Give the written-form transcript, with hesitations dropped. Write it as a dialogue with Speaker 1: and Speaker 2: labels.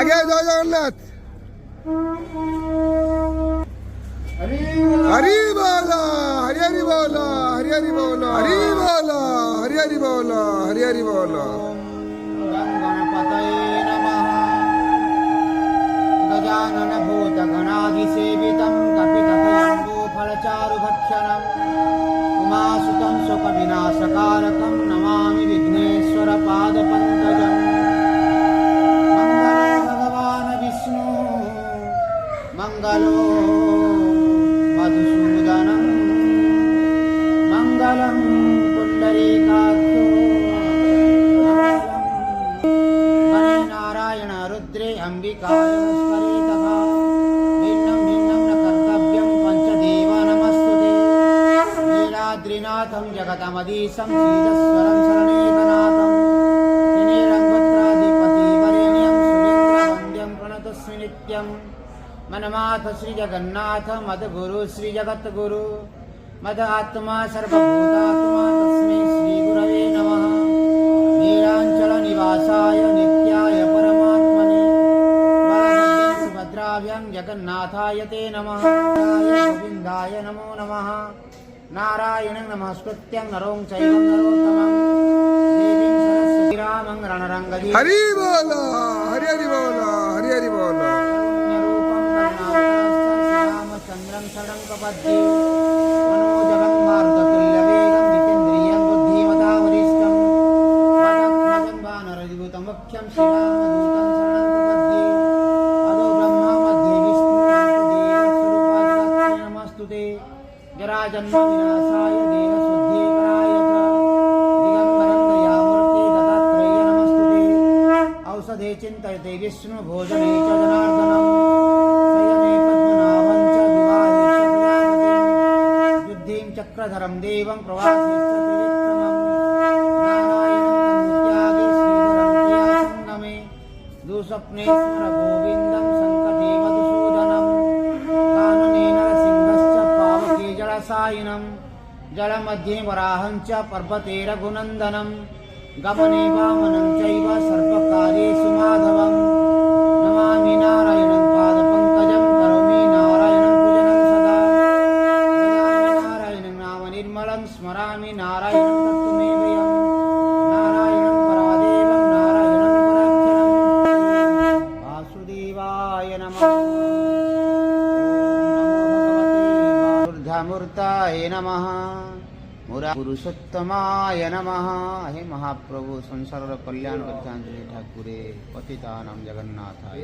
Speaker 1: आगे जय जगन्नाथ। हरि बोला हरि हरि बोला हरि हरि बोला हरि बोला हरि हरि बोला हरि हरि बोला।
Speaker 2: गणपतये नमः। गजानन भूत गणाधिसेवितं कपितकयम्बूफलचारुभक्षणम् उमासुतं सुखविनाशकारकं नमामि विघ्नेश्वर पादपङ्कजम्। मङ्गलो भगवान् विष्णु मङ्गलो मधुसूदनं मङ्गलं पुण्डरीकाक्षो गणे नारायण रुद्रे अम्बिकाय नमस्करे तथा भिन्नं भिन्नं न कर्तव्यं पञ्चदेव नमस्तुते। नीलाद्रिनाथं जगतमधीशं श्रीधस्वरं शरणेकनाथं त्रिनेरङ्गत्राधिपतिवरेण्यं सुरेन्द्रवन्द्यं प्रणतस्मि नित्यं। मनमाथ श्रीजगन्नाथ मद्गुरु श्रीजगद्गुरु मद आत्मा सर्वभूतात्मा तस्मै श्रीगुरवे नमः। नीलाञ्चलनिवासाय नित्याय परमात्मने बलभद्रं सुभद्राभ्यां जगन्नाथाय ते नमः। गोविन्दाय नमो नमः। नारायणं नमस्कृत्यं नरों चैव नरोत्तमं देवीं सरस्वतीं रामं रणरङ्गधी
Speaker 1: हरि बोला हरि हरि बोला हरि हरि बोला।
Speaker 2: रामचन्द्रं षडङ्कपद्ये मनोजवं मारुततुल्यवेगं जितेन्द्रियं बुद्धिमतावरिष्ठं पदत्मजं वानरयुतं मुख्यं श्रीरामदूतं शरणङ्कपद्ये अदो ब्रह्मा मध्ये विष्णुदेवस्वरूपाय नमस्तुते। जराजन्मविनाशाय देहशुद्धीकराय च दिगम्बरं दयामूर्ते दत्तात्रेय नमस्तुते। औषधे चिन्तयते विष्णुभोजने च जनार्दनम् शयने पद्मनाभं च विवाहे च प्रजापतिं युद्धें चक्रधरं देवं प्रवासे च त्रिविक्रमं नारायणं तमुत्यागे श्रीधरं प्रियासङ्गमे दुःस्वप्ने स्मर गोविन्दं सङ्कटे मधुसूदनं कानने नरसिंहश्च पावके जलसायिनं जलमध्ये वराहं च पर्वते रघुनन्दनं गमने वामनं चैव सर्वकार्येषु माधवं नमामि नारायणं पादपङ्कजं करोमि नारायणं पूजनं सदा वदामि नारायणं नाम निर्मलं स्मरामि नारायणं तत्त्वमेवयं नारायणं परादेवं नारायणं पराक्षरं वासुदेवाय नमः। ॐ नमो भगवते वासुदेवाय नमः। पुरुषोत्तमाय नमः। हे महाप्रभु संसार कल्याण गच्छांति ठाकुरे पतितानां जगन्नाथाय।